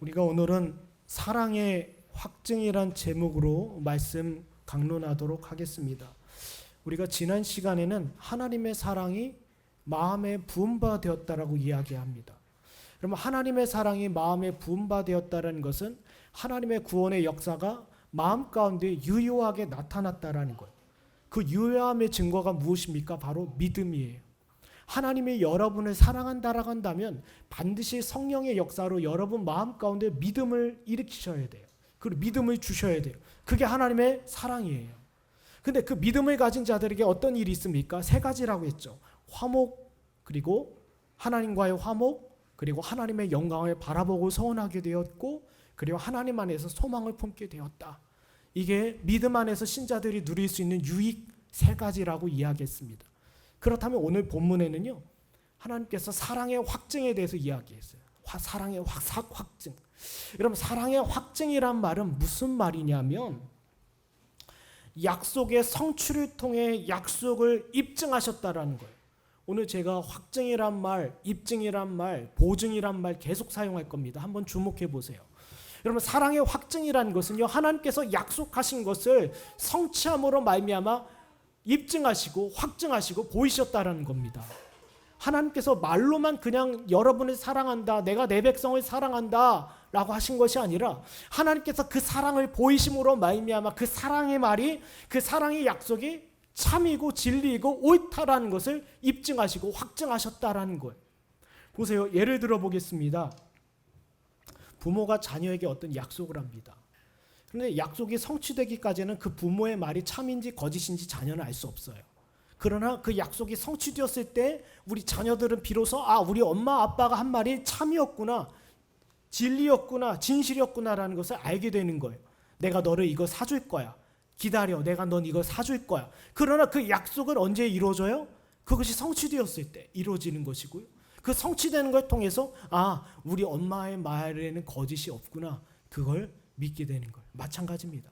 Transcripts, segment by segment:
우리가 오늘은 사랑의 확증이란 제목으로 말씀 강론하도록 하겠습니다. 우리가 지난 시간에는 하나님의 사랑이 마음에 부음바 되었다라고 이야기합니다. 그러면 하나님의 사랑이 마음에 부음바 되었다는 것은 하나님의 구원의 역사가 마음 가운데 유효하게 나타났다라는 거예요. 그 유효함의 증거가 무엇입니까? 바로 믿음이에요. 하나님이 여러분을 사랑한다라고 한다면 반드시 성령의 역사로 여러분 마음 가운데 믿음을 일으키셔야 돼요. 그리고 믿음을 주셔야 돼요. 그게 하나님의 사랑이에요. 근데 그 믿음을 가진 자들에게 어떤 일이 있습니까? 세 가지라고 했죠. 화목, 그리고 하나님과의 화목, 그리고 하나님의 영광을 바라보고 서원하게 되었고, 그리고 하나님 안에서 소망을 품게 되었다. 이게 믿음 안에서 신자들이 누릴 수 있는 유익 세 가지라고 이야기했습니다. 그렇다면 오늘 본문에는요, 하나님께서 사랑의 확증에 대해서 이야기했어요. 사랑의 확증. 여러분, 사랑의 확증이란 말은 무슨 말이냐면 약속의 성취를 통해 약속을 입증하셨다라는 거예요. 오늘 제가 확증이란 말, 입증이란 말, 보증이란 말 계속 사용할 겁니다. 한번 주목해 보세요. 여러분, 사랑의 확증이란 것은요, 하나님께서 약속하신 것을 성취함으로 말미암아 입증하시고 확증하시고 보이셨다라는 겁니다. 하나님께서 말로만 그냥 여러분을 사랑한다, 내가 내 백성을 사랑한다 라고 하신 것이 아니라 하나님께서 그 사랑을 보이심으로 말미암아 그 사랑의 말이, 그 사랑의 약속이 참이고 진리이고 옳다라는 것을 입증하시고 확증하셨다라는 거예요. 보세요. 예를 들어 보겠습니다. 부모가 자녀에게 어떤 약속을 합니다. 그런데 약속이 성취되기까지는 그 부모의 말이 참인지 거짓인지 자녀는 알 수 없어요. 그러나 그 약속이 성취되었을 때 우리 자녀들은 비로소 우리 엄마 아빠가 한 말이 참이었구나, 진리였구나, 진실이었구나라는 것을 알게 되는 거예요. 내가 너를 이거 사줄 거야. 기다려. 내가 넌 이거 사줄 거야. 그러나 그 약속은 언제 이루어져요? 그것이 성취되었을 때 이루어지는 것이고요. 그 성취되는 걸 통해서 우리 엄마의 말에는 거짓이 없구나. 그걸 믿게 되는 거예요. 마찬가지입니다.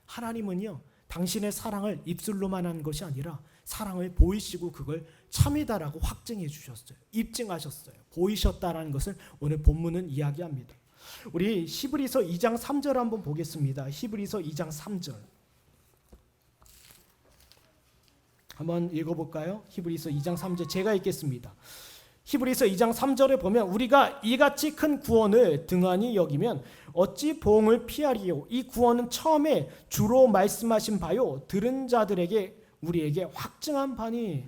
하나님은요, 당신의 사랑을 입술로만 한 것이 아니라 사랑을 보이시고 그걸 참이다라고 확증해 주셨어요. 입증하셨어요. 보이셨다라는 것을 오늘 본문은 이야기합니다. 우리 히브리서 2장 3절 한번 보겠습니다. 히브리서 2장 3절 한번 읽어볼까요? 히브리서 2장 3절 제가 읽겠습니다. 히브리서 2장 3절에 보면 우리가 이같이 큰 구원을 등한히 여기면 어찌 보응을 피하리요. 이 구원은 처음에 주로 말씀하신 바요 들은 자들에게 우리에게 확증한 바니.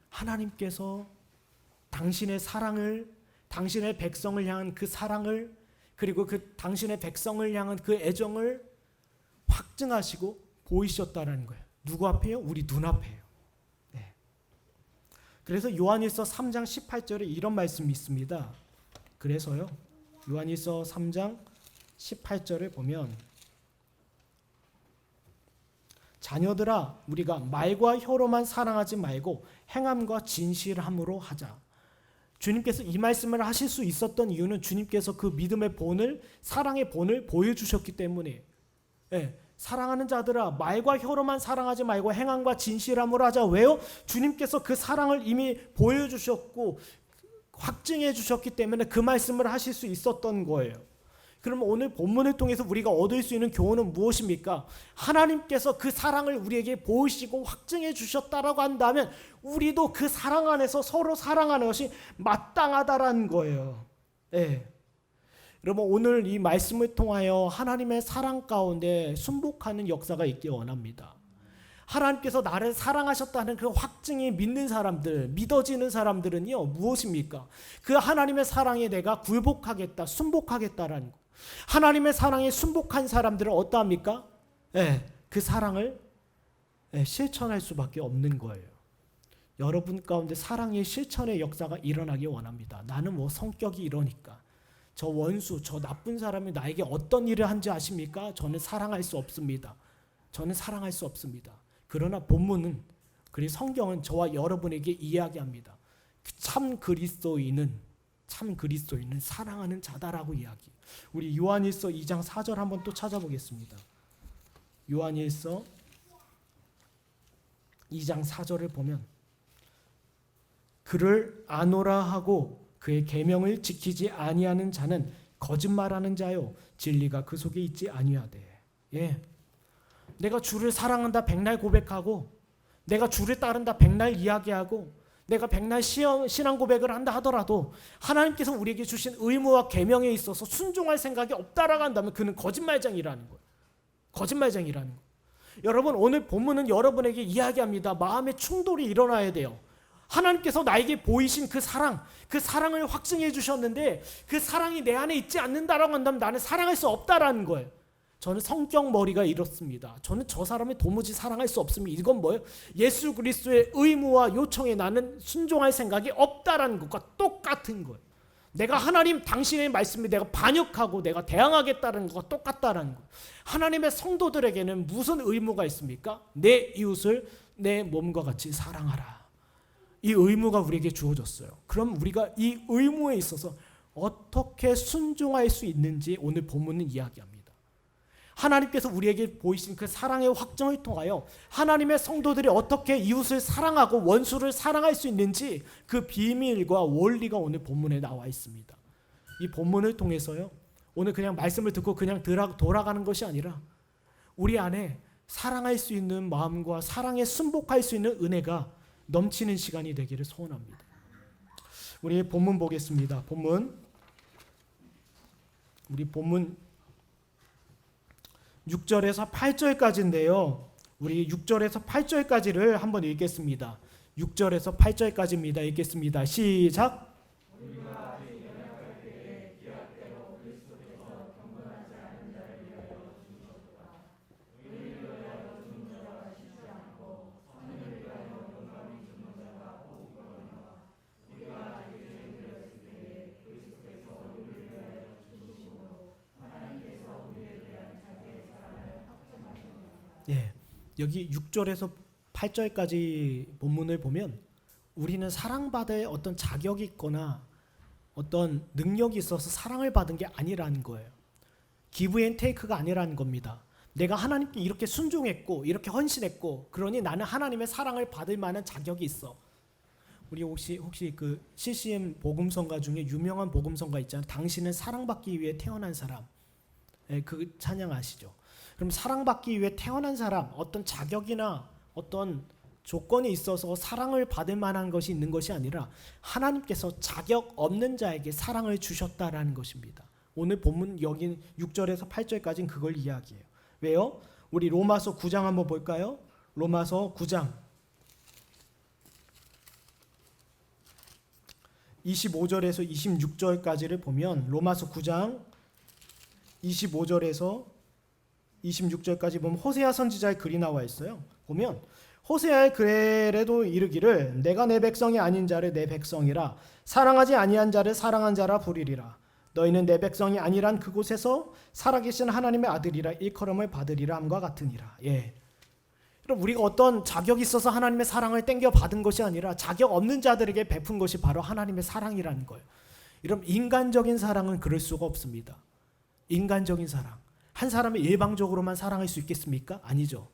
하나님께서 당신의 사랑을, 당신의 백성을 향한 그 사랑을, 그리고 그 당신의 백성을 향한 그 애정을 확증하시고 보이셨다는 거예요. 누구 앞에요? 우리 눈앞에요. 그래서 요한일서 3장 18절에 이런 말씀이 있습니다. 그래서요, 요한일서 3장 18절에 보면 자녀들아, 우리가 말과 혀로만 사랑하지 말고 행함과 진실함으로 하자. 주님께서 이 말씀을 하실 수 있었던 이유는 주님께서 그 믿음의 본을, 사랑의 본을 보여주셨기 때문이에요. 사랑하는 자들아, 말과 혀로만 사랑하지 말고 행함과 진실함으로 하자. 왜요? 주님께서 그 사랑을 이미 보여주셨고 확증해 주셨기 때문에 그 말씀을 하실 수 있었던 거예요. 그러면 오늘 본문을 통해서 우리가 얻을 수 있는 교훈은 무엇입니까? 하나님께서 그 사랑을 우리에게 보이시고 확증해 주셨다라고 한다면 우리도 그 사랑 안에서 서로 사랑하는 것이 마땅하다라는 거예요. 여러분, 오늘 이 말씀을 통하여 하나님의 사랑 가운데 순복하는 역사가 있기 원합니다. 하나님께서 나를 사랑하셨다는 그 확증이 믿는 사람들, 믿어지는 사람들은요, 무엇입니까? 그 하나님의 사랑에 내가 굴복하겠다, 순복하겠다라는 거. 하나님의 사랑에 순복한 사람들은 어떠합니까? 그 사랑을 실천할 수밖에 없는 거예요. 여러분 가운데 사랑의 실천의 역사가 일어나기 원합니다. 나는 성격이 이러니까, 저 원수, 저 나쁜 사람이 나에게 어떤 일을 한지 아십니까? 저는 사랑할 수 없습니다. 저는 사랑할 수 없습니다. 그러나 본문은, 그리고 성경은 저와 여러분에게 이야기합니다. 참 그리스도인은 사랑하는 자다라고 이야기. 우리 요한일서 2장 4절 한번 또 찾아보겠습니다. 요한일서 2장 4절을 보면 그를 아노라 하고 그의 계명을 지키지 아니하는 자는 거짓말하는 자요 진리가 그 속에 있지 아니하되. 예. 내가 주를 사랑한다 백날 고백하고, 내가 주를 따른다 백날 이야기하고, 내가 백날 신앙 고백을 한다 하더라도 하나님께서 우리에게 주신 의무와 계명에 있어서 순종할 생각이 없다라고 한다면 그는 거짓말쟁이라는 거예요. 거짓말쟁이라는 거예요. 여러분, 오늘 본문은 여러분에게 이야기합니다. 마음의 충돌이 일어나야 돼요. 하나님께서 나에게 보이신 그 사랑을 확증해 주셨는데 그 사랑이 내 안에 있지 않는다라고 한다면 나는 사랑할 수 없다라는 거예요. 저는 성격 머리가 이렇습니다. 저는 저 사람을 도무지 사랑할 수 없습니다. 이건 뭐예요? 예수 그리스도의 의무와 요청에 나는 순종할 생각이 없다라는 것과 똑같은 거예요. 내가 하나님 당신의 말씀에 내가 반역하고 내가 대항하겠다는 것과 똑같다라는 거예요. 하나님의 성도들에게는 무슨 의무가 있습니까? 내 이웃을 내 몸과 같이 사랑하라. 이 의무가 우리에게 주어졌어요. 그럼 우리가 이 의무에 있어서 어떻게 순종할 수 있는지 오늘 본문은 이야기합니다. 하나님께서 우리에게 보이신 그 사랑의 확정을 통하여 하나님의 성도들이 어떻게 이웃을 사랑하고 원수를 사랑할 수 있는지 그 비밀과 원리가 오늘 본문에 나와 있습니다. 이 본문을 통해서요, 오늘 그냥 말씀을 듣고 그냥 돌아가는 것이 아니라 우리 안에 사랑할 수 있는 마음과 사랑에 순복할 수 있는 은혜가 넘치는 시간이 되기를 소원합니다. 우리 본문 보겠습니다. 우리 본문 6절에서 8절까지인데요. 우리 6절에서 8절까지를 한번 읽겠습니다. 6절에서 8절까지입니다. 읽겠습니다. 시작. 예, 여기 6절에서 8절까지 본문을 보면 우리는 사랑받을 어떤 자격이 있거나 어떤 능력이 있어서 사랑을 받은 게 아니라는 거예요. 기브 앤 테이크가 아니라는 겁니다. 내가 하나님께 이렇게 순종했고 이렇게 헌신했고 그러니 나는 하나님의 사랑을 받을 만한 자격이 있어. 우리 혹시 그 CCM 복음성가 중에 유명한 복음성가 있잖아요. 당신은 사랑받기 위해 태어난 사람. 예, 그 찬양 아시죠? 그럼 사랑받기 위해 태어난 사람, 어떤 자격이나 어떤 조건이 있어서 사랑을 받을 만한 것이 있는 것이 아니라 하나님께서 자격 없는 자에게 사랑을 주셨다라는 것입니다. 오늘 본문 여기 6절에서 8절까지는 그걸 이야기해요. 왜요? 우리 로마서 9장 한번 볼까요? 로마서 9장 25절에서 26절까지를 보면 로마서 9장 25절에서 26절까지 보면 호세아 선지자의 글이 나와 있어요. 보면 호세아의 글에도 이르기를 내가 내 백성이 아닌 자를 내 백성이라 사랑하지 아니한 자를 사랑한 자라 부리리라. 너희는 내 백성이 아니란 그곳에서 살아계신 하나님의 아들이라 일컬음을 받으리라 함과 같으니라. 예. 그럼 우리가 어떤 자격이 있어서 하나님의 사랑을 땡겨 받은 것이 아니라 자격 없는 자들에게 베푼 것이 바로 하나님의 사랑이라는 거예요. 이런 인간적인 사랑은 그럴 수가 없습니다. 인간적인 사랑. 한 사람이 일방적으로만 사랑할 수 있겠습니까? 아니죠.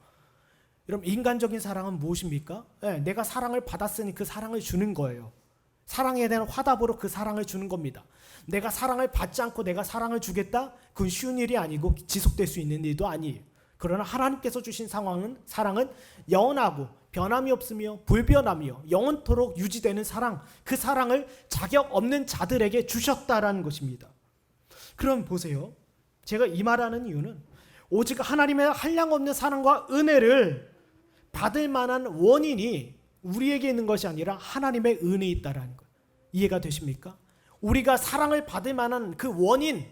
그럼 인간적인 사랑은 무엇입니까? 네, 내가 사랑을 받았으니 그 사랑을 주는 거예요. 사랑에 대한 화답으로 그 사랑을 주는 겁니다. 내가 사랑을 받지 않고 내가 사랑을 주겠다? 그건 쉬운 일이 아니고 지속될 수 있는 일도 아니에요. 그러나 하나님께서 주신 사랑은 영원하고 변함이 없으며 불변하며 영원토록 유지되는 사랑, 그 사랑을 자격 없는 자들에게 주셨다라는 것입니다. 그럼 보세요. 제가 이 말하는 이유는 오직 하나님의 한량없는 사랑과 은혜를 받을 만한 원인이 우리에게 있는 것이 아니라 하나님의 은혜에 있다라는 거예요. 이해가 되십니까? 우리가 사랑을 받을 만한 그 원인이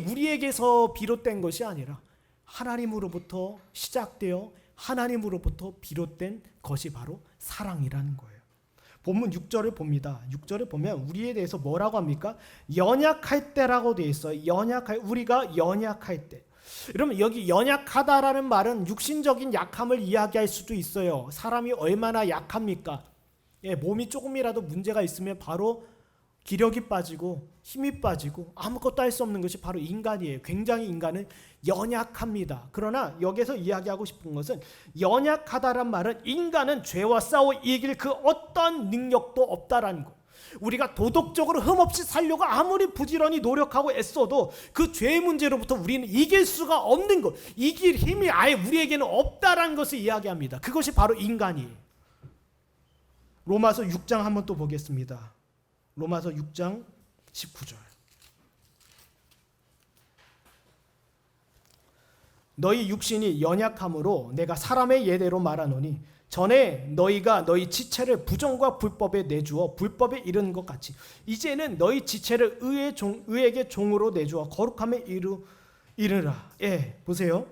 우리에게서 비롯된 것이 아니라 하나님으로부터 시작되어 하나님으로부터 비롯된 것이 바로 사랑이라는 거예요. 본문 6절을 봅니다. 6절을 보면 우리에 대해서 뭐라고 합니까? 연약할 때라고 되어 있어요. 우리가 연약할 때. 그러면 여기 연약하다라는 말은 육신적인 약함을 이야기할 수도 있어요. 사람이 얼마나 약합니까? 예, 몸이 조금이라도 문제가 있으면 바로 기력이 빠지고 힘이 빠지고 아무것도 할 수 없는 것이 바로 인간이에요. 굉장히 인간은 연약합니다. 그러나 여기서 이야기하고 싶은 것은 연약하다란 말은 인간은 죄와 싸워 이길 그 어떤 능력도 없다라는 거. 우리가 도덕적으로 흠없이 살려고 아무리 부지런히 노력하고 애써도 그 죄의 문제로부터 우리는 이길 수가 없는 것, 이길 힘이 아예 우리에게는 없다라는 것을 이야기합니다. 그것이 바로 인간이에요. 로마서 6장 한번 또 보겠습니다. 로마서 6장 19절. 너희 육신이 연약함으로 내가 사람의 예대로 말하노니 전에 너희가 너희 지체를 부정과 불법에 내주어 불법에 이르는 것 같이 이제는 너희 지체를 의에게 종으로 내주어 거룩함에 이르라. 예, 보세요.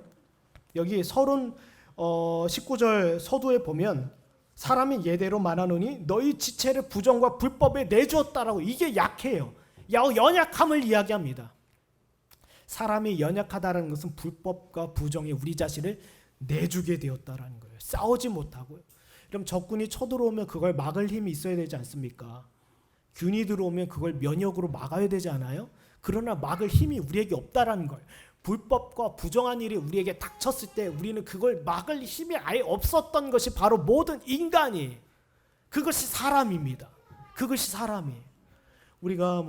여기 서론 19절 서두에 보면 사람의 예대로 말하노니 너희 지체를 부정과 불법에 내주었다라고. 이게 약해요. 연약함을 이야기합니다. 사람이 연약하다는 것은 불법과 부정에 우리 자신을 내주게 되었다라는 거예요. 싸우지 못하고요. 그럼 적군이 쳐들어오면 그걸 막을 힘이 있어야 되지 않습니까? 균이 들어오면 그걸 면역으로 막아야 되지 않아요? 그러나 막을 힘이 우리에게 없다라는 거예요. 불법과 부정한 일이 우리에게 닥쳤을 때 우리는 그걸 막을 힘이 아예 없었던 것이 바로 모든 인간이, 그것이 사람입니다. 그것이 사람이에요. 우리가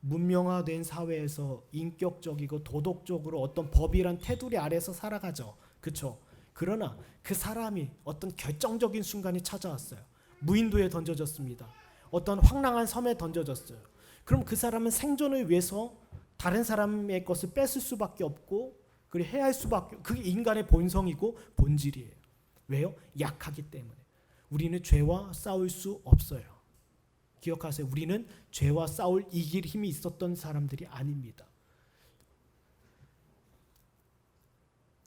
문명화된 사회에서 인격적이고 도덕적으로 어떤 법이란 테두리 아래서 살아가죠. 그렇죠? 그러나 그 사람이 어떤 결정적인 순간이 찾아왔어요. 무인도에 던져졌습니다. 어떤 황량한 섬에 던져졌어요. 그럼 그 사람은 생존을 위해서 다른 사람의 것을 뺏을 수밖에 없고 그리고 해야 할 수밖에, 그게 인간의 본성이고 본질이에요. 왜요? 약하기 때문에. 우리는 죄와 싸울 수 없어요. 기억하세요. 우리는 죄와 싸울 이길 힘이 있었던 사람들이 아닙니다.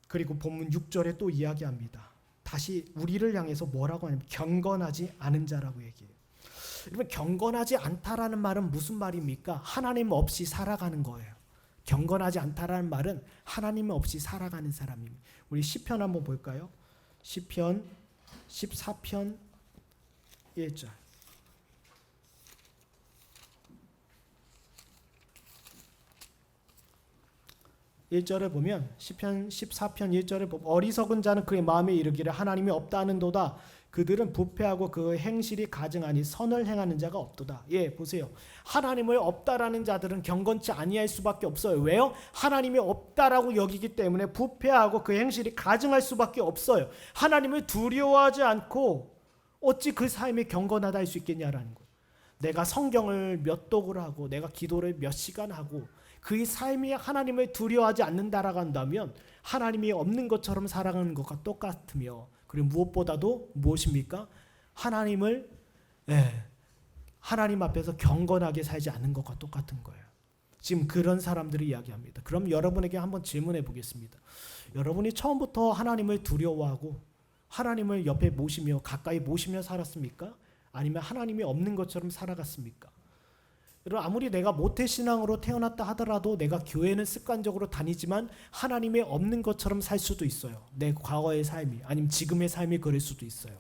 그리고 본문 6절에 또 이야기합니다. 다시 우리를 향해서 뭐라고 하냐면 경건하지 않은 자라고 얘기해요. 여러분, 경건하지 않다라는 말은 무슨 말입니까? 하나님 없이 살아가는 거예요. 경건하지 않다라는 말은 하나님 없이 살아가는 사람입니다. 우리 시편 한번 볼까요? 시편 14편 1절. (1절에) 보면 시편 14편 1절에 보면 어리석은 자는 그의 마음에 이르기를 하나님이 없다 하는도다. 그들은 부패하고 그 행실이 가증하니 선을 행하는 자가 없도다. 예, 보세요. 하나님을 없다라는 자들은 경건치 아니할 수밖에 없어요. 왜요? 하나님이 없다라고 여기기 때문에 부패하고 그 행실이 가증할 수밖에 없어요. 하나님을 두려워하지 않고 어찌 그 삶이 경건하다 할 수 있겠냐라는 거예요. 내가 성경을 몇 독을 하고 내가 기도를 몇 시간 하고 그 삶이 하나님을 두려워하지 않는다라고 한다면 하나님이 없는 것처럼 살아가는 것과 똑같으며, 그리고 무엇보다도 무엇입니까? 하나님 앞에서 경건하게 살지 않는 것과 똑같은 거예요. 지금 그런 사람들을 이야기합니다. 그럼 여러분에게 한번 질문해 보겠습니다. 여러분이 처음부터 하나님을 두려워하고 하나님을 옆에 모시며 가까이 모시며 살았습니까? 아니면 하나님이 없는 것처럼 살아갔습니까? 여러분, 아무리 내가 모태신앙으로 태어났다 하더라도 내가 교회는 습관적으로 다니지만 하나님이 없는 것처럼 살 수도 있어요. 내 과거의 삶이, 아니면 지금의 삶이 그럴 수도 있어요.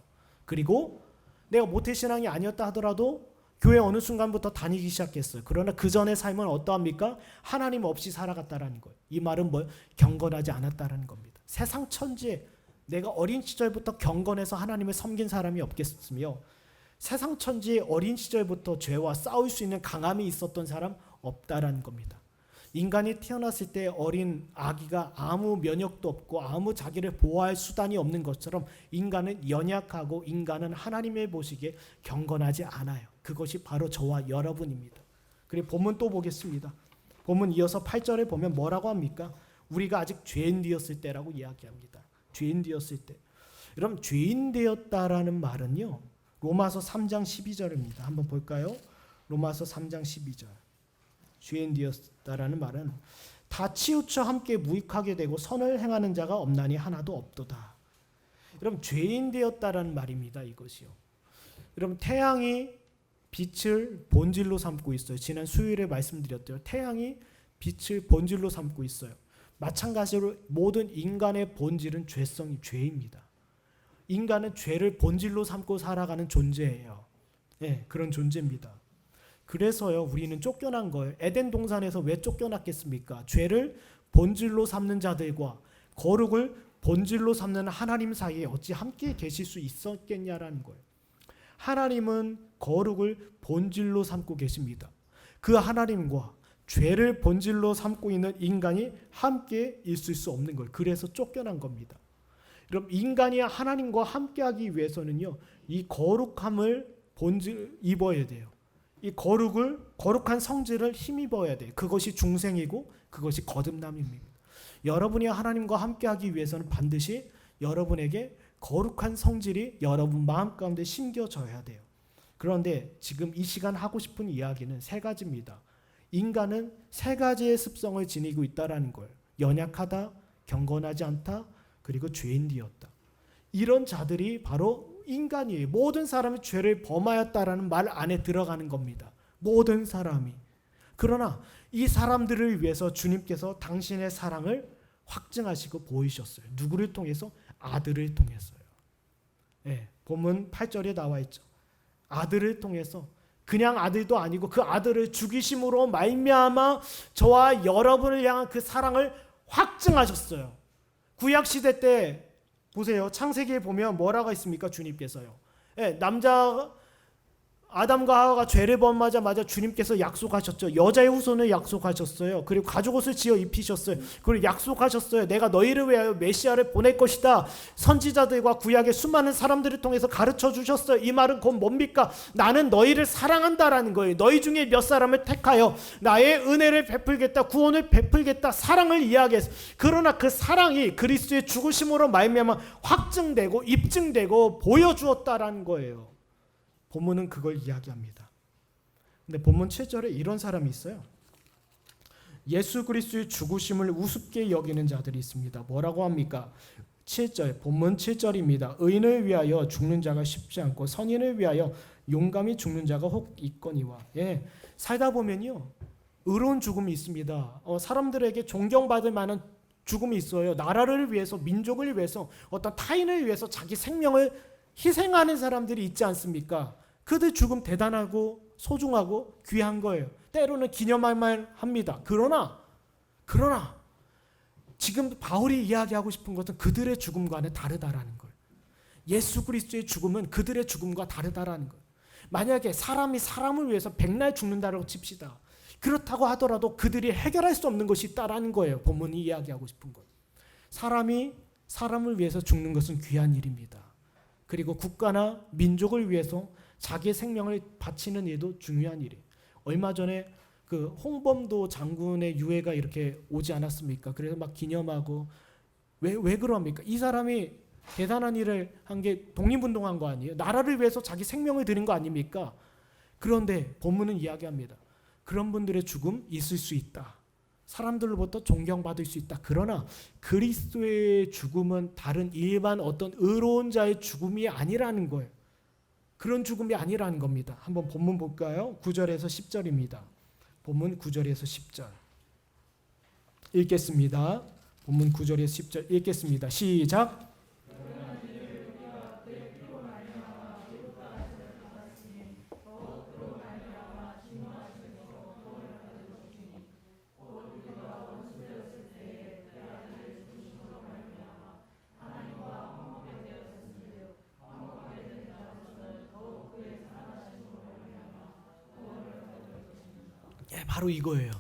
그리고 내가 모태신앙이 아니었다 하더라도 교회 어느 순간부터 다니기 시작했어요. 그러나 그 전의 삶은 어떠합니까? 하나님 없이 살아갔다라는 거예요. 이 말은 경건하지 않았다라는 겁니다. 세상 천지에 내가 어린 시절부터 경건해서 하나님을 섬긴 사람이 없겠으며, 세상 천지에 어린 시절부터 죄와 싸울 수 있는 강함이 있었던 사람 없다라는 겁니다. 인간이 태어났을 때 어린 아기가 아무 면역도 없고 아무 자기를 보호할 수단이 없는 것처럼 인간은 연약하고 인간은 하나님의 보시기에 경건하지 않아요. 그것이 바로 저와 여러분입니다. 그리고 본문 또 보겠습니다. 본문 이어서 8절에 보면 뭐라고 합니까? 우리가 아직 죄인 되었을 때라고 이야기합니다. 죄인 되었을 때. 여러분, 죄인 되었다라는 말은요, 로마서 3장 12절입니다. 한번 볼까요? 로마서 3장 12절. 죄인 되었다라는 말은 다 치우쳐 함께 무익하게 되고 선을 행하는 자가 없나니 하나도 없도다. 여러분, 죄인 되었다라는 말입니다. 이것이요. 여러분, 태양이 빛을 본질로 삼고 있어요. 지난 수요일에 말씀드렸대요. 태양이 빛을 본질로 삼고 있어요. 마찬가지로 모든 인간의 본질은 죄입니다. 인간은 죄를 본질로 삼고 살아가는 존재예요. 네, 그런 존재입니다. 그래서요, 우리는 쫓겨난 거예요. 에덴 동산에서 왜 쫓겨났겠습니까? 죄를 본질로 삼는 자들과 거룩을 본질로 삼는 하나님 사이에 어찌 함께 계실 수 있었겠냐라는 거예요. 하나님은 거룩을 본질로 삼고 계십니다. 그 하나님과 죄를 본질로 삼고 있는 인간이 함께 있을 수 없는 걸, 그래서 쫓겨난 겁니다. 그럼 인간이 하나님과 함께하기 위해서는요, 이 거룩함을 본질 입어야 돼요. 이 거룩한 성질을 힘입어야 돼요. 그것이 중생이고 그것이 거듭남입니다. 여러분이 하나님과 함께하기 위해서는 반드시 여러분에게 거룩한 성질이 여러분 마음 가운데 심겨져야 돼요. 그런데 지금 이 시간 하고 싶은 이야기는 세 가지입니다. 인간은 세 가지의 습성을 지니고 있다라는 거예요. 연약하다, 경건하지 않다, 그리고 죄인되었다. 이런 자들이 바로 인간이에요. 모든 사람이 죄를 범하였다라는 말 안에 들어가는 겁니다. 모든 사람이. 그러나 이 사람들을 위해서 주님께서 당신의 사랑을 확증하시고 보이셨어요. 누구를 통해서? 아들을 통해서요. 네, 본문 8절에 나와 있죠. 아들을 통해서, 그냥 아들도 아니고 그 아들을 죽이심으로 말미암아 저와 여러분을 향한 그 사랑을 확증하셨어요. 구약시대 때 보세요. 창세기에 보면 뭐라고 있습니까? 주님께서요. 남자 아담과 하와가 죄를 범하자마자 주님께서 약속하셨죠. 여자의 후손을 약속하셨어요. 그리고 가죽옷을 지어 입히셨어요. 그리고 약속하셨어요. 내가 너희를 위하여 메시아를 보낼 것이다. 선지자들과 구약의 수많은 사람들을 통해서 가르쳐 주셨어요. 이 말은 곧 뭡니까? 나는 너희를 사랑한다라는 거예요. 너희 중에 몇 사람을 택하여 나의 은혜를 베풀겠다, 구원을 베풀겠다, 사랑을 이야기했어요. 그러나 그 사랑이 그리스도의 죽으심으로 말미암아 확증되고 입증되고 보여주었다라는 거예요. 본문은 그걸 이야기합니다. 근데 본문 7절에 이런 사람이 있어요. 예수 그리스도의 죽으심을 우습게 여기는 자들이 있습니다. 뭐라고 합니까? 7절, 본문 7절입니다. 의인을 위하여 죽는 자가 쉽지 않고 선인을 위하여 용감히 죽는 자가 혹 있거니와. 예, 살다 보면요, 의로운 죽음이 있습니다. 사람들에게 존경받을 만한 죽음이 있어요. 나라를 위해서, 민족을 위해서, 어떤 타인을 위해서 자기 생명을 희생하는 사람들이 있지 않습니까? 그들 죽음 대단하고 소중하고 귀한 거예요. 때로는 기념할 만합니다. 그러나 지금 바울이 이야기하고 싶은 것은 그들의 죽음과는 다르다라는 거예요. 예수 그리스도의 죽음은 그들의 죽음과 다르다라는 거예요. 만약에 사람이 사람을 위해서 백날 죽는다라고 칩시다. 그렇다고 하더라도 그들이 해결할 수 없는 것이 있다라는 거예요. 본문이 이야기하고 싶은 것. 사람이 사람을 위해서 죽는 것은 귀한 일입니다. 그리고 국가나 민족을 위해서 자기의 생명을 바치는 일도 중요한 일이에요. 얼마 전에 그 홍범도 장군의 유해가 이렇게 오지 않았습니까? 그래서 막 기념하고 왜 그럽니까? 이 사람이 대단한 일을 한 게 독립운동한 거 아니에요? 나라를 위해서 자기 생명을 드린 거 아닙니까? 그런데 본문은 이야기합니다. 그런 분들의 죽음 있을 수 있다. 사람들로부터 존경받을 수 있다. 그러나 그리스도의 죽음은 다른 일반 어떤 의로운 자의 죽음이 아니라는 거예요. 그런 죽음이 아니라는 겁니다. 한번 본문 볼까요? 9절에서 10절입니다. 본문 9절에서 10절 읽겠습니다. 본문 9절에서 10절 읽겠습니다. 시작. 바로 이거예요.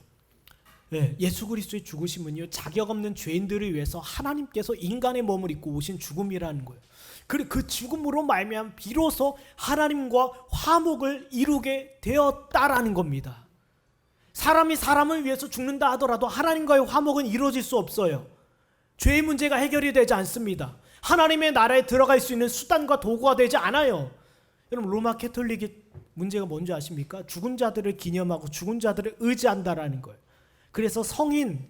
예수 그리스도의 죽으심은요, 자격 없는 죄인들을 위해서 하나님께서 인간의 몸을 입고 오신 죽음이라는 거예요. 그리고 그 죽음으로 말미암아 비로소 하나님과 화목을 이루게 되었다라는 겁니다. 사람이 사람을 위해서 죽는다 하더라도 하나님과의 화목은 이루어질 수 없어요. 죄의 문제가 해결이 되지 않습니다. 하나님의 나라에 들어갈 수 있는 수단과 도구가 되지 않아요. 여러분, 로마 캐톨릭의 문제가 뭔지 아십니까? 죽은 자들을 기념하고 죽은 자들을 의지한다라는 거예요. 그래서 성인,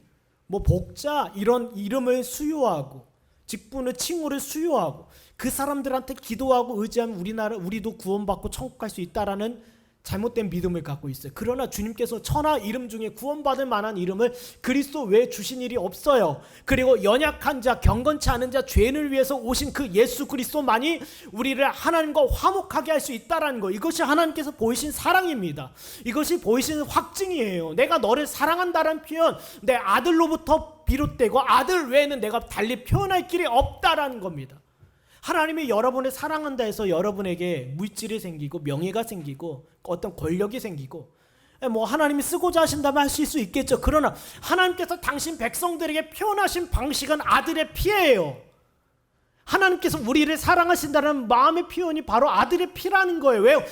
복자 이런 이름을 수요하고 직분을 칭호를 수요하고 그 사람들한테 기도하고 의지하면 우리도 구원받고 천국 갈 수 있다라는 잘못된 믿음을 갖고 있어요. 그러나 주님께서 천하 이름 중에 구원받을 만한 이름을 그리스도 외에 주신 일이 없어요. 그리고 연약한 자, 경건치 않은 자, 죄인을 위해서 오신 그 예수 그리스도만이 우리를 하나님과 화목하게 할 수 있다라는 거. 이것이 하나님께서 보이신 사랑입니다. 이것이 보이신 확증이에요. 내가 너를 사랑한다는 표현, 내 아들로부터 비롯되고 아들 외에는 내가 달리 표현할 길이 없다라는 겁니다. 하나님이 여러분을 사랑한다 해서 여러분에게 물질이 생기고 명예가 생기고 어떤 권력이 생기고 뭐 하나님이 쓰고자 하신다면 하실 수 있겠죠. 그러나 하나님께서 당신 백성들에게 표현하신 방식은 아들의 피예요. 하나님께서 우리를 사랑하신다는 마음의 표현이 바로 아들의 피라는 거예요. 왜요?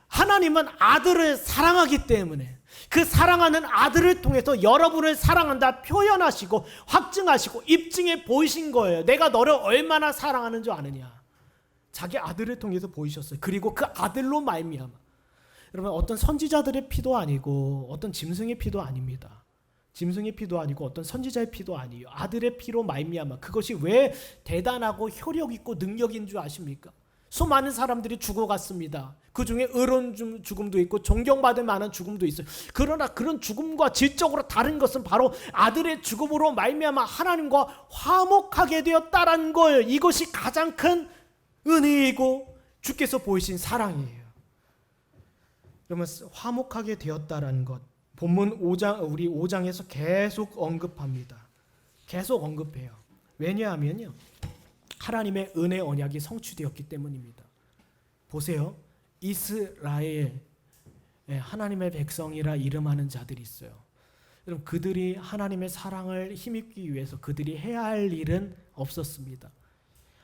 하나님은 아들을 사랑하기 때문에 그 사랑하는 아들을 통해서 여러분을 사랑한다 표현하시고 확증하시고 입증해 보이신 거예요. 내가 너를 얼마나 사랑하는 줄 아느냐. 자기 아들을 통해서 보이셨어요. 그리고 그 아들로 말미암아. 여러분, 어떤 선지자들의 피도 아니고 어떤 짐승의 피도 아닙니다. 짐승의 피도 아니고 어떤 선지자의 피도 아니에요. 아들의 피로 말미암아. 그것이 왜 대단하고 효력 있고 능력인 줄 아십니까? 수많은 사람들이 죽어갔습니다. 그 중에 의로운 죽음도 있고 존경받을 만한 죽음도 있어요. 그러나 그런 죽음과 질적으로 다른 것은 바로 아들의 죽음으로 말미암아 하나님과 화목하게 되었다라는 거예요. 이것이 가장 큰 은혜이고 주께서 보이신 사랑이에요. 그러면 화목하게 되었다라는 것, 본문 5장, 우리 5장에서 계속 언급합니다. 계속 언급해요. 왜냐하면요, 하나님의 은혜 언약이 성취되었기 때문입니다. 보세요. 이스라엘, 하나님의 백성이라 이름하는 자들이 있어요. 여러분, 그들이 하나님의 사랑을 힘입기 위해서 그들이 해야 할 일은 없었습니다.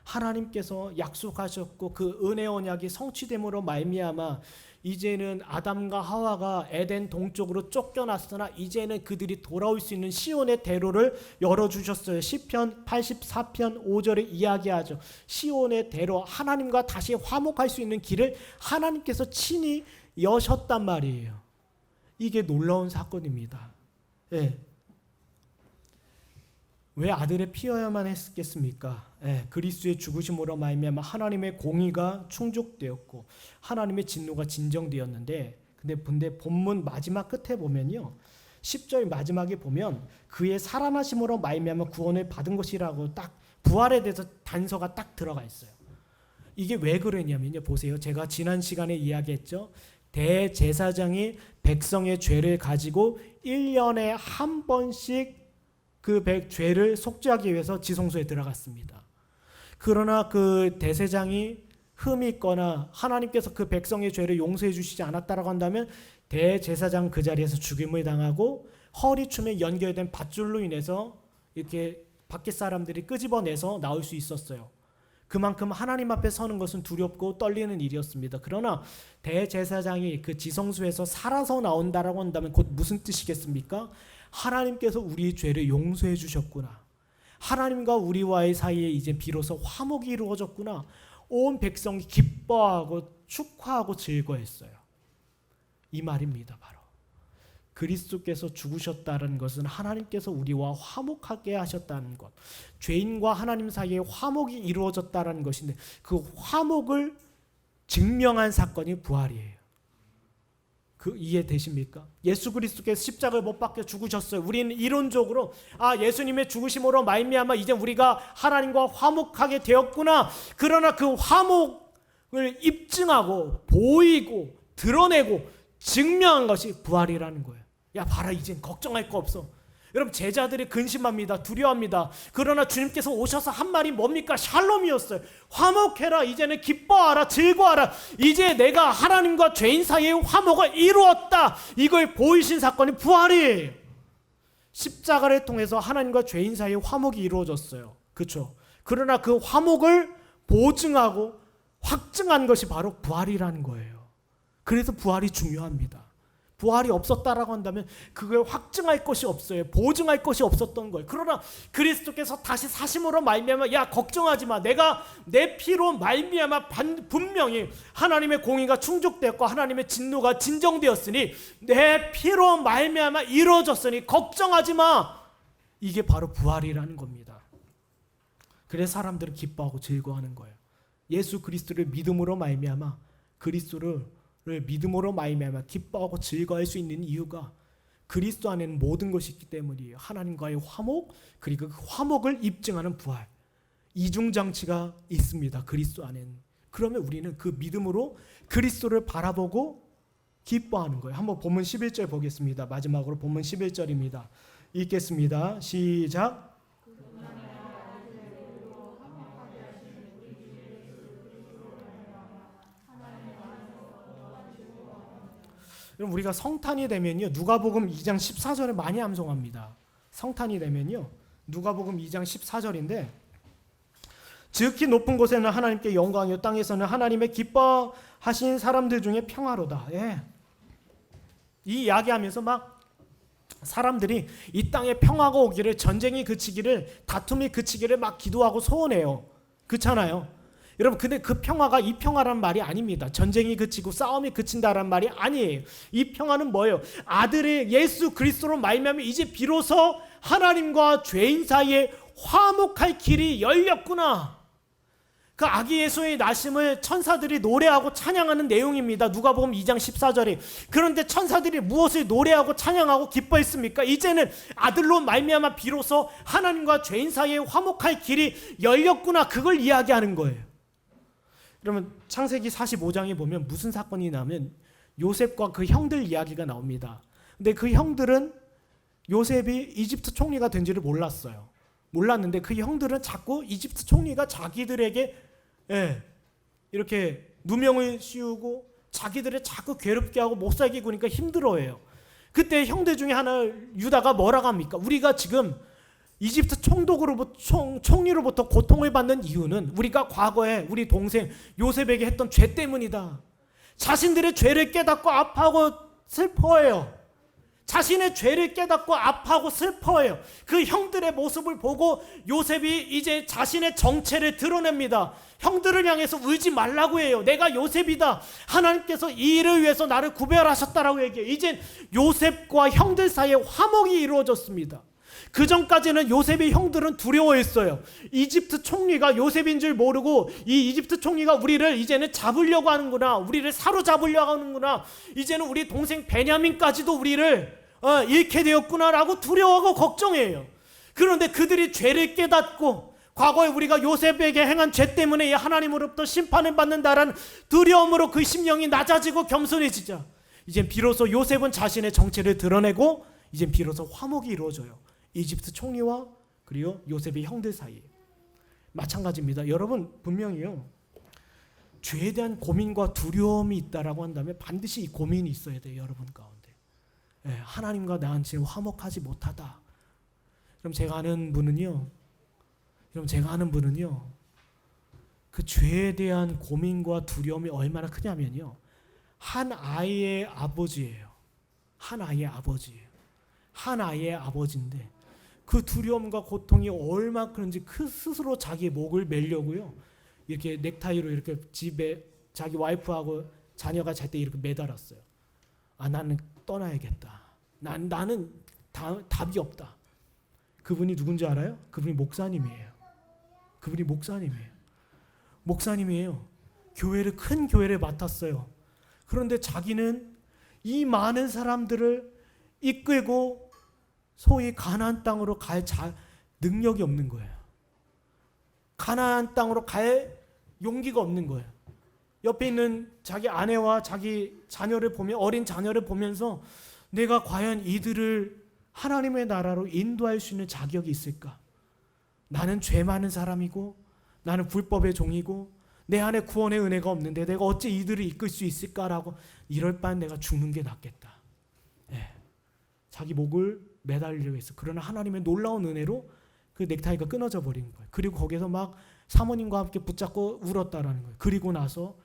하나님께서 약속하셨고 그 은혜 언약이 성취됨으로 말미암아 이제는 아담과 하와가 에덴 동쪽으로 쫓겨났으나 이제는 그들이 돌아올 수 있는 시온의 대로를 열어주셨어요. 시편 84편 5절에 이야기하죠. 시온의 대로, 하나님과 다시 화목할 수 있는 길을 하나님께서 친히 여셨단 말이에요. 이게 놀라운 사건입니다. 예. 왜 아들의 피여야만 했겠습니까? 그리스도의 죽으심으로 말미암아 하나님의 공의가 충족되었고 하나님의 진노가 진정되었는데, 근데 본문 마지막 끝에 보면요, 10절 마지막에 보면 그의 살아나심으로 말미암아 구원을 받은 것이라고 딱 부활에 대해서 단서가 딱 들어가 있어요. 이게 왜 그러냐면요, 보세요. 제가 지난 시간에 이야기했죠. 대제사장이 백성의 죄를 가지고 1년에 한 번씩 그 죄를 속죄하기 위해서 지성소에 들어갔습니다. 그러나 그 대제사장이 흠이 있거나 하나님께서 그 백성의 죄를 용서해 주시지 않았다라고 한다면 대제사장 그 자리에서 죽임을 당하고 허리춤에 연결된 밧줄로 인해서 이렇게 밖에 사람들이 끄집어내서 나올 수 있었어요. 그만큼 하나님 앞에 서는 것은 두렵고 떨리는 일이었습니다. 그러나 대제사장이 그 지성소에서 살아서 나온다라고 한다면 곧 무슨 뜻이겠습니까? 하나님께서 우리의 죄를 용서해 주셨구나. 하나님과 우리와의 사이에 이제 비로소 화목이 이루어졌구나. 온 백성이 기뻐하고 축하하고 즐거워했어요. 이 말입니다. 바로 그리스도께서 죽으셨다는 것은 하나님께서 우리와 화목하게 하셨다는 것, 죄인과 하나님 사이에 화목이 이루어졌다는 것인데 그 화목을 증명한 사건이 부활이에요. 그 이해되십니까? 예수 그리스도께서 십자가에 못 박혀 죽으셨어요. 우리는 이론적으로 예수님의 죽으심으로 말미암아 이제 우리가 하나님과 화목하게 되었구나. 그러나 그 화목을 입증하고 보이고 드러내고 증명한 것이 부활이라는 거예요. 야, 봐라, 이젠 걱정할 거 없어. 여러분, 제자들이 근심합니다. 두려워합니다. 그러나 주님께서 오셔서 한 말이 뭡니까? 샬롬이었어요. 화목해라. 이제는 기뻐하라. 즐거워하라. 이제 내가 하나님과 죄인 사이의 화목을 이루었다. 이걸 보이신 사건이 부활이에요. 십자가를 통해서 하나님과 죄인 사이의 화목이 이루어졌어요. 그렇죠? 그러나 그 화목을 보증하고 확증한 것이 바로 부활이라는 거예요. 그래서 부활이 중요합니다. 부활이 없었다라고 한다면 그걸 확증할 것이 없어요. 보증할 것이 없었던 거예요. 그러나 그리스도께서 다시 사심으로 말미암아 야, 걱정하지 마. 내가 내 피로 말미암아 분명히 하나님의 공의가 충족되었고 하나님의 진노가 진정되었으니 내 피로 말미암아 이루어졌으니 걱정하지 마. 이게 바로 부활이라는 겁니다. 그래서 사람들은 기뻐하고 즐거워하는 거예요. 예수 그리스도를 믿음으로 말미암아 그리스도를 믿음으로 말미암아 기뻐하고 즐거워할 수 있는 이유가 그리스도 안에는 모든 것이 있기 때문이에요. 하나님과의 화목, 그리고 그 화목을 입증하는 부활, 이중장치가 있습니다. 그리스도 안에는. 그러면 우리는 그 믿음으로 그리스도를 바라보고 기뻐하는 거예요. 한번 본문 11절 보겠습니다. 마지막으로 본문 11절입니다. 읽겠습니다. 시작. 그럼 우리가 성탄이 되면요, 누가복음 2장 14절에 많이 암송합니다. 성탄이 되면요, 누가복음 2장 14절인데, 지극히 높은 곳에는 하나님께 영광이요 땅에서는 하나님의 기뻐하신 사람들 중에 평화로다. 예. 이 이야기하면서 막 사람들이 이 땅에 평화가 오기를, 전쟁이 그치기를, 다툼이 그치기를 막 기도하고 소원해요. 그렇잖아요. 여러분, 근데 그 평화가 이 평화란 말이 아닙니다. 전쟁이 그치고 싸움이 그친다란 말이 아니에요. 이 평화는 뭐예요? 아들의 예수 그리스도로 말미암아 이제 비로소 하나님과 죄인 사이에 화목할 길이 열렸구나. 그 아기 예수의 나심을 천사들이 노래하고 찬양하는 내용입니다. 누가복음 2장 14절에. 그런데 천사들이 무엇을 노래하고 찬양하고 기뻐했습니까? 이제는 아들로 말미암아 비로소 하나님과 죄인 사이에 화목할 길이 열렸구나. 그걸 이야기하는 거예요. 그러면 창세기 45장에 보면 무슨 사건이 나면 요셉과 그 형들 이야기가 나옵니다. 근데 그 형들은 요셉이 이집트 총리가 된지를 몰랐어요. 몰랐는데 그 형들은 자꾸 이집트 총리가 자기들에게 이렇게 누명을 씌우고 자기들을 자꾸 괴롭게 하고 못 살게 구니까 힘들어해요. 그때 형들 중에 하나 유다가 뭐라고 합니까? 우리가 지금 이집트 총리로부터 고통을 받는 이유는 우리가 과거에 우리 동생 요셉에게 했던 죄 때문이다. 자신들의 죄를 깨닫고 아파하고 슬퍼해요. 자신의 죄를 깨닫고 아파하고 슬퍼해요. 그 형들의 모습을 보고 요셉이 이제 자신의 정체를 드러냅니다. 형들을 향해서 울지 말라고 해요. 내가 요셉이다. 하나님께서 이 일을 위해서 나를 구별하셨다라고 얘기해요. 이제 요셉과 형들 사이에 화목이 이루어졌습니다. 그 전까지는 요셉의 형들은 두려워했어요. 이집트 총리가 요셉인 줄 모르고 이 이집트 총리가 우리를 이제는 잡으려고 하는구나. 우리를 사로잡으려고 하는구나. 이제는 우리 동생 베냐민까지도 우리를 잃게 되었구나라고 두려워하고 걱정해요. 그런데 그들이 죄를 깨닫고 과거에 우리가 요셉에게 행한 죄 때문에 하나님으로부터 심판을 받는다라는 두려움으로 그 심령이 낮아지고 겸손해지자 이젠 비로소 요셉은 자신의 정체를 드러내고 이젠 비로소 화목이 이루어져요. 이집트 총리와 그리고 요셉의 형들 사이에. 마찬가지입니다. 여러분, 분명히요, 죄에 대한 고민과 두려움이 있다라고 한다면 반드시 이 고민이 있어야 돼요. 여러분 가운데. 하나님과 나는 지금 화목하지 못하다. 그럼 제가 아는 분은요, 그 죄에 대한 고민과 두려움이 얼마나 크냐면요, 한 아이의 아버지예요. 한 아이의 아버지인데 그 두려움과 고통이 얼마나 큰지 그 스스로 자기의 목을 매려고요, 이렇게 넥타이로 이렇게 집에 자기 와이프하고 자녀가 잘 때 이렇게 매달았어요. 나는 떠나야겠다. 나는 답이 없다. 그분이 누군지 알아요? 그분이 목사님이에요. 목사님이에요. 큰 교회를 맡았어요. 그런데 자기는 이 많은 사람들을 이끌고 소위 가나안 땅으로 갈 능력이 없는 거예요. 가나안 땅으로 갈 용기가 없는 거예요. 옆에 있는 자기 아내와 자기 자녀를 보면, 어린 자녀를 보면서 내가 과연 이들을 하나님의 나라로 인도할 수 있는 자격이 있을까? 나는 죄 많은 사람이고 나는 불법의 종이고 내 안에 구원의 은혜가 없는데 내가 어찌 이들을 이끌 수 있을까라고, 이럴 바엔 내가 죽는 게 낫겠다. 자기 목을 매달리려고 했어. 그러나 하나님의 놀라운 은혜로 그 넥타이가 끊어져 버린 거예요. 그리고 거기서 막 사모님과 함께 붙잡고 울었다라는 거예요. 그리고 나서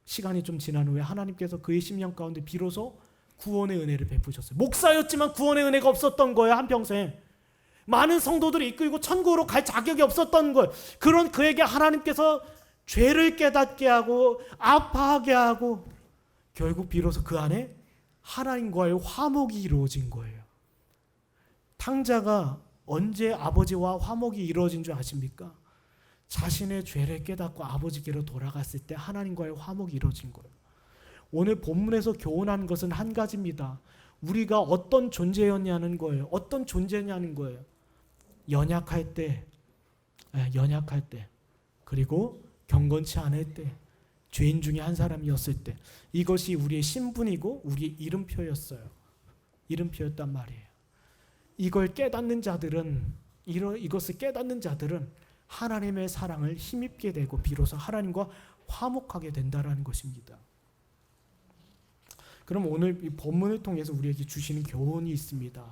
시간이 좀 지난 후에 하나님께서 그의 심령 가운데 비로소 구원의 은혜를 베푸셨어요. 목사였지만 구원의 은혜가 없었던 거예요. 한평생 많은 성도들을 이끌고 천국으로 갈 자격이 없었던 거예요. 그런 그에게 하나님께서 죄를 깨닫게 하고 아파하게 하고 결국 비로소 그 안에 하나님과의 화목이 이루어진 거예요. 탕자가 언제 아버지와 화목이 이루어진 줄 아십니까? 자신의 죄를 깨닫고 아버지께로 돌아갔을 때 하나님과의 화목이 이루어진 거예요. 오늘 본문에서 교훈하는 것은 한 가지입니다. 우리가 어떤 존재였냐는 거예요. 어떤 존재냐는 거예요. 연약할 때, 그리고 경건치 않을 때, 죄인 중에 한 사람이었을 때, 이것이 우리의 신분이고 우리의 이름표였어요. 이름표였단 말이에요. 이것을 깨닫는 자들은 하나님의 사랑을 힘입게 되고 비로소 하나님과 화목하게 된다라는 것입니다. 그럼 오늘 이 본문을 통해서 우리에게 주시는 교훈이 있습니다.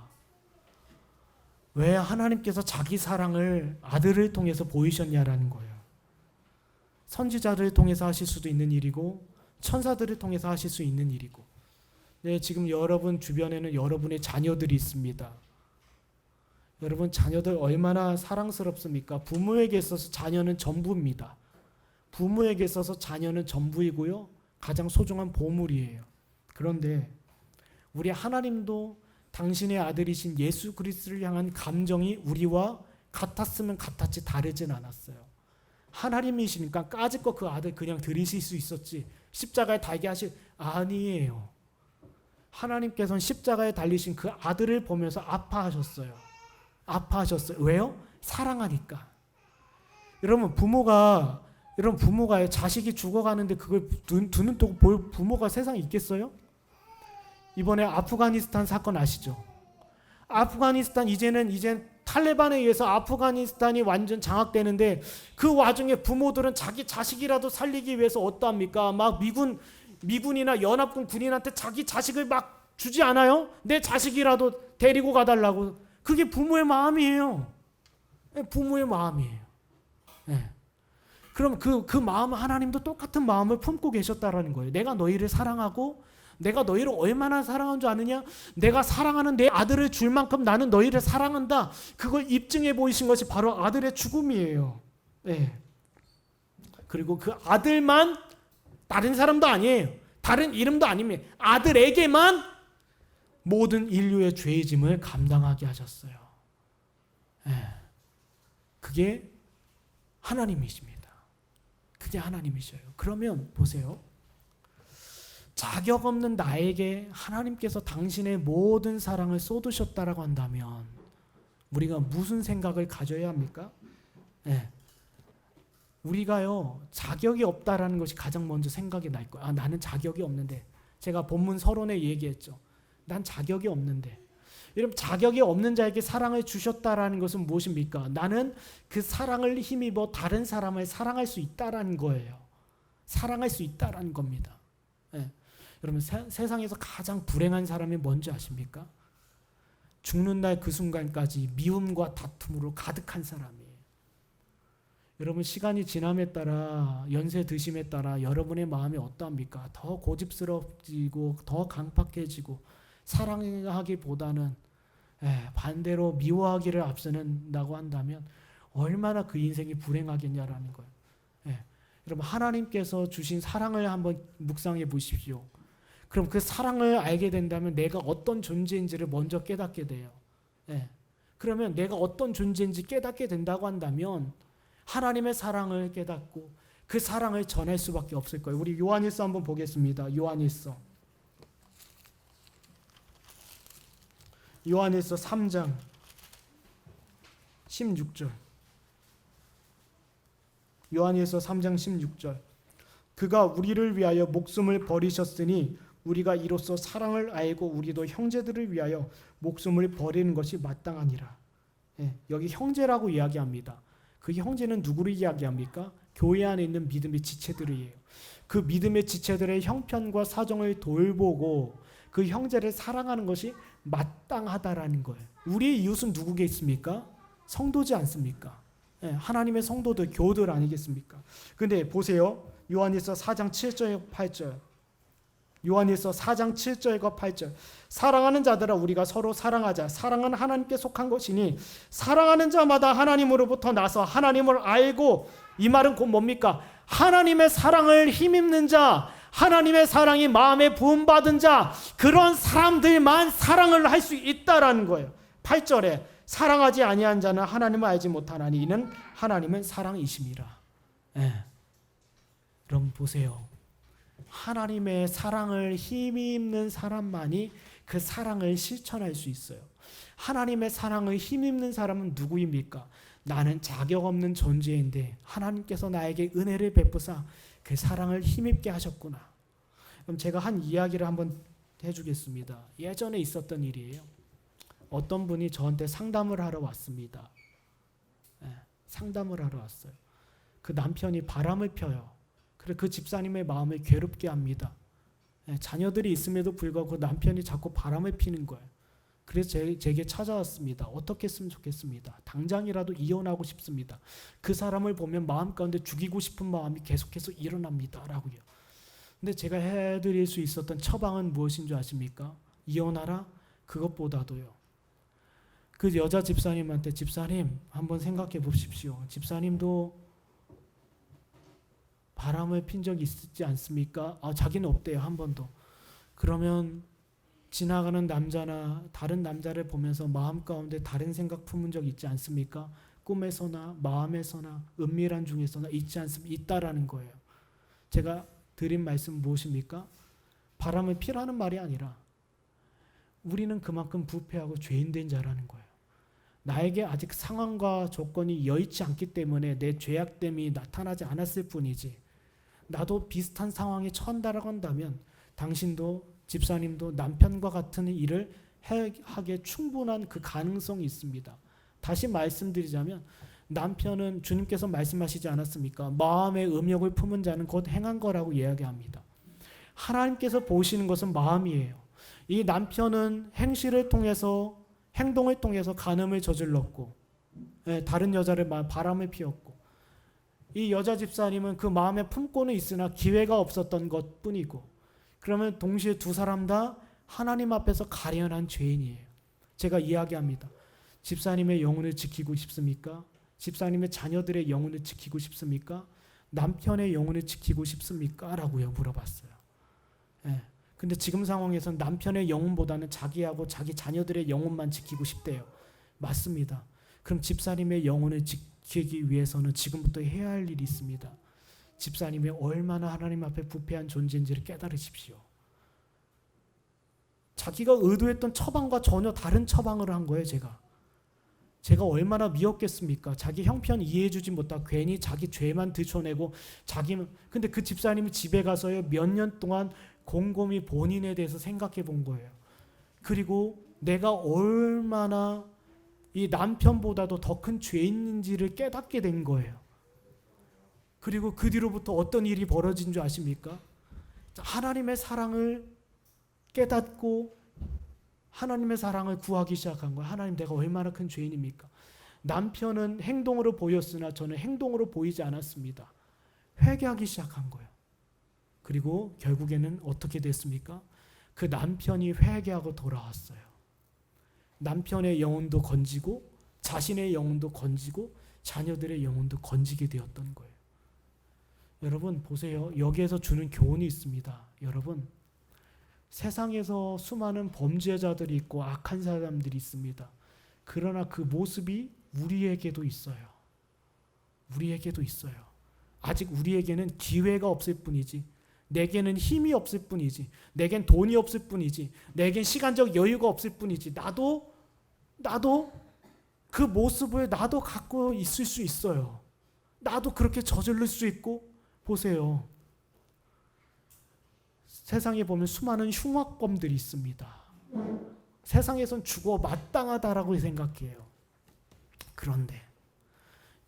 왜 하나님께서 자기 사랑을 아들을 통해서 보이셨냐라는 거예요. 선지자들을 통해서 하실 수도 있는 일이고 천사들을 통해서 하실 수 있는 일이고. 네, 지금 여러분 주변에는 여러분의 자녀들이 있습니다. 여러분 자녀들 얼마나 사랑스럽습니까? 부모에게 있어서 자녀는 전부입니다. 부모에게 있어서 자녀는 전부이고요. 가장 소중한 보물이에요. 그런데 우리 하나님도 당신의 아들이신 예수 그리스도를 향한 감정이 우리와 같았으면 같았지 다르진 않았어요. 하나님이시니까 까짓 거 그 아들 그냥 들이실 수 있었지 십자가에 달게 하실 아니에요. 하나님께서는 십자가에 달리신 그 아들을 보면서 아파하셨어요. 왜요? 사랑하니까. 여러분 부모가 자식이 죽어가는데 그걸 두 눈 뜨고 볼 부모가 세상에 있겠어요? 이번에 아프가니스탄 사건 아시죠? 아프가니스탄 이제 탈레반에 의해서 아프가니스탄이 완전 장악되는데 그 와중에 부모들은 자기 자식이라도 살리기 위해서 어떠합니까? 막 미군이나 연합군 군인한테 자기 자식을 막 주지 않아요? 내 자식이라도 데리고 가달라고. 그게 부모의 마음이에요. 부모의 마음이에요. 네. 그럼 그 마음 하나님도 똑같은 마음을 품고 계셨다라는 거예요. 내가 너희를 사랑하고 내가 너희를 얼마나 사랑한 줄 아느냐? 내가 사랑하는 내 아들을 줄 만큼 나는 너희를 사랑한다. 그걸 입증해 보이신 것이 바로 아들의 죽음이에요. 네. 그리고 그 아들만 다른 사람도 아니에요. 다른 이름도 아닙니다. 아들에게만 모든 인류의 죄의 짐을 감당하게 하셨어요. 네. 그게 하나님이십니다. 그게 하나님이셔요. 그러면 보세요. 자격 없는 나에게 하나님께서 당신의 모든 사랑을 쏟으셨다라고 한다면 우리가 무슨 생각을 가져야 합니까? 네. 우리가요 자격이 없다라는 것이 가장 먼저 생각이 날 거예요. 나는 자격이 없는데. 제가 본문 서론에 얘기했죠. 난 자격이 없는데. 여러분 자격이 없는 자에게 사랑을 주셨다라는 것은 무엇입니까? 나는 그 사랑을 힘입어 다른 사람을 사랑할 수 있다라는 거예요. 사랑할 수 있다라는 겁니다. 네. 여러분 세상에서 가장 불행한 사람이 뭔지 아십니까? 죽는 날 그 순간까지 미움과 다툼으로 가득한 사람이에요. 여러분 시간이 지남에 따라 연세 드심에 따라 여러분의 마음이 어떠합니까? 더 고집스러워지고 더 강팍해지고 사랑하기보다는 반대로 미워하기를 앞서는다고 한다면 얼마나 그 인생이 불행하겠냐라는 거예요. 여러분 하나님께서 주신 사랑을 한번 묵상해 보십시오. 그럼 그 사랑을 알게 된다면 내가 어떤 존재인지를 먼저 깨닫게 돼요. 그러면 내가 어떤 존재인지 깨닫게 된다고 한다면 하나님의 사랑을 깨닫고 그 사랑을 전할 수밖에 없을 거예요. 우리 요한일서 한번 보겠습니다. 요한일서 3장 16절. 요한일서 3장 16절. 그가 우리를 위하여 목숨을 버리셨으니 우리가 이로써 사랑을 알고 우리도 형제들을 위하여 목숨을 버리는 것이 마땅하니라. 여기 형제라고 이야기합니다. 그 형제는 누구를 이야기합니까? 교회 안에 있는 믿음의 지체들이에요. 그 믿음의 지체들의 형편과 사정을 돌보고 그 형제를 사랑하는 것이 마땅하다라는 거예요. 우리의 이웃은 누구게 있습니까? 성도지 않습니까? 하나님의 성도들, 교우들 아니겠습니까? 근데 보세요. 요한일서 4장 7절 8절. 요한일서 4장 7절과 8절. 사랑하는 자들아 우리가 서로 사랑하자. 사랑은 하나님께 속한 것이니 사랑하는 자마다 하나님으로부터 나서 하나님을 알고, 이 말은 곧 뭡니까? 하나님의 사랑을 힘입는 자, 하나님의 사랑이 마음에 부음받은 자, 그런 사람들만 사랑을 할 수 있다라는 거예요. 8절에 사랑하지 아니한 자는 하나님을 알지 못하나니 이는 하나님은 사랑이심이라. 여러분 보세요. 하나님의 사랑을 힘입는 사람만이 그 사랑을 실천할 수 있어요. 하나님의 사랑을 힘입는 사람은 누구입니까? 나는 자격 없는 존재인데 하나님께서 나에게 은혜를 베푸사 그 사랑을 힘입게 하셨구나. 그럼 제가 한 이야기를 한번 해주겠습니다. 예전에 있었던 일이에요. 어떤 분이 저한테 상담을 하러 왔습니다. 상담을 하러 왔어요. 그 남편이 바람을 펴요. 그래서 그 집사님의 마음을 괴롭게 합니다. 자녀들이 있음에도 불구하고 남편이 자꾸 바람을 피는 거예요. 그래서 제게 찾아왔습니다. 어떻게 했으면 좋겠습니다. 당장이라도 이혼하고 싶습니다. 그 사람을 보면 마음 가운데 죽이고 싶은 마음이 계속해서 일어납니다. 라고요. 근데 제가 해드릴 수 있었던 처방은 무엇인 줄 아십니까? 이혼하라? 그것보다도요. 그 여자 집사님한테 집사님 한번 생각해 보십시오. 집사님도 바람을 핀 적이 있지 않습니까? 자기는 없대요. 한 번도. 그러면 지나가는 남자나 다른 남자를 보면서 마음 가운데 다른 생각 품은 적 있지 않습니까? 꿈에서나 마음에서나 은밀한 중에서나 있지 않습니까? 있다라는 거예요. 제가 드린 말씀 무엇입니까? 바람을 피라는 말이 아니라 우리는 그만큼 부패하고 죄인된 자라는 거예요. 나에게 아직 상황과 조건이 여의치 않기 때문에 내 죄악됨이 나타나지 않았을 뿐이지, 나도 비슷한 상황에 처한다라고 한다면 당신도 집사님도 남편과 같은 일을 하기에 충분한 그 가능성이 있습니다. 다시 말씀드리자면 남편은 주님께서 말씀하시지 않았습니까? 마음의 음욕을 품은 자는 곧 행한 거라고 이야기합니다. 하나님께서 보시는 것은 마음이에요. 이 남편은 행실을 통해서 행동을 통해서 간음을 저질렀고 다른 여자를 바람을 피웠고, 이 여자 집사님은 그 마음에 품고는 있으나 기회가 없었던 것뿐이고, 그러면 동시에 두 사람 다 하나님 앞에서 가련한 죄인이에요. 제가 이야기합니다. 집사님의 영혼을 지키고 싶습니까? 집사님의 자녀들의 영혼을 지키고 싶습니까? 남편의 영혼을 지키고 싶습니까? 라고요 물어봤어요. 근데 지금 상황에서는 남편의 영혼보다는 자기하고 자기 자녀들의 영혼만 지키고 싶대요. 맞습니다. 그럼 집사님의 영혼을 지키기 위해서는 지금부터 해야 할 일이 있습니다. 집사님이 얼마나 하나님 앞에 부패한 존재인지를 깨달으십시오. 자기가 의도했던 처방과 전혀 다른 처방을 한 거예요. 제가 얼마나 미웠겠습니까? 자기 형편 이해해주지 못하고 괜히 자기 죄만 드러내고 근데 그 집사님이 집에 가서요 몇 년 동안 곰곰이 본인에 대해서 생각해 본 거예요. 그리고 내가 얼마나 이 남편보다도 더 큰 죄인인지를 깨닫게 된 거예요. 그리고 그 뒤로부터 어떤 일이 벌어진 줄 아십니까? 하나님의 사랑을 깨닫고 하나님의 사랑을 구하기 시작한 거예요. 하나님, 내가 얼마나 큰 죄인입니까? 남편은 행동으로 보였으나 저는 행동으로 보이지 않았습니다. 회개하기 시작한 거예요. 그리고 결국에는 어떻게 됐습니까? 그 남편이 회개하고 돌아왔어요. 남편의 영혼도 건지고 자신의 영혼도 건지고 자녀들의 영혼도 건지게 되었던 거예요. 여러분 보세요. 여기에서 주는 교훈이 있습니다. 여러분, 세상에서 수많은 범죄자들이 있고 악한 사람들이 있습니다. 그러나 그 모습이 우리에게도 있어요. 우리에게도 있어요. 아직 우리에게는 기회가 없을 뿐이지, 내게는 힘이 없을 뿐이지, 내겐 돈이 없을 뿐이지, 내겐 시간적 여유가 없을 뿐이지, 나도 그 모습을 나도 갖고 있을 수 있어요. 나도 그렇게 저지를 수 있고. 보세요. 세상에 보면 수많은 흉악범들이 있습니다. 세상에선 죽어 마땅하다라고 생각해요. 그런데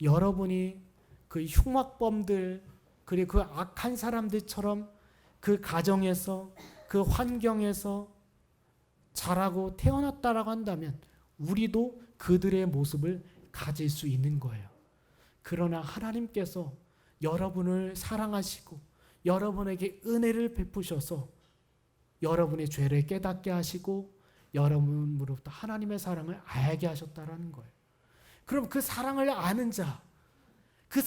여러분이 그 흉악범들 그리고 그 악한 사람들처럼 그 가정에서 그 환경에서 자라고 태어났다라고 한다면 우리도 그들의 모습을 가질 수 있는 거예요. 그러나 하나님께서 여러분을 사랑하시고 여러분에게 은혜를 베푸셔서 여러분의 죄를 깨닫게 하시고 여러분으로부터 하나님의 사랑을 알게 하셨다라는 거예요. 그럼 그 사랑을 아는 자, 그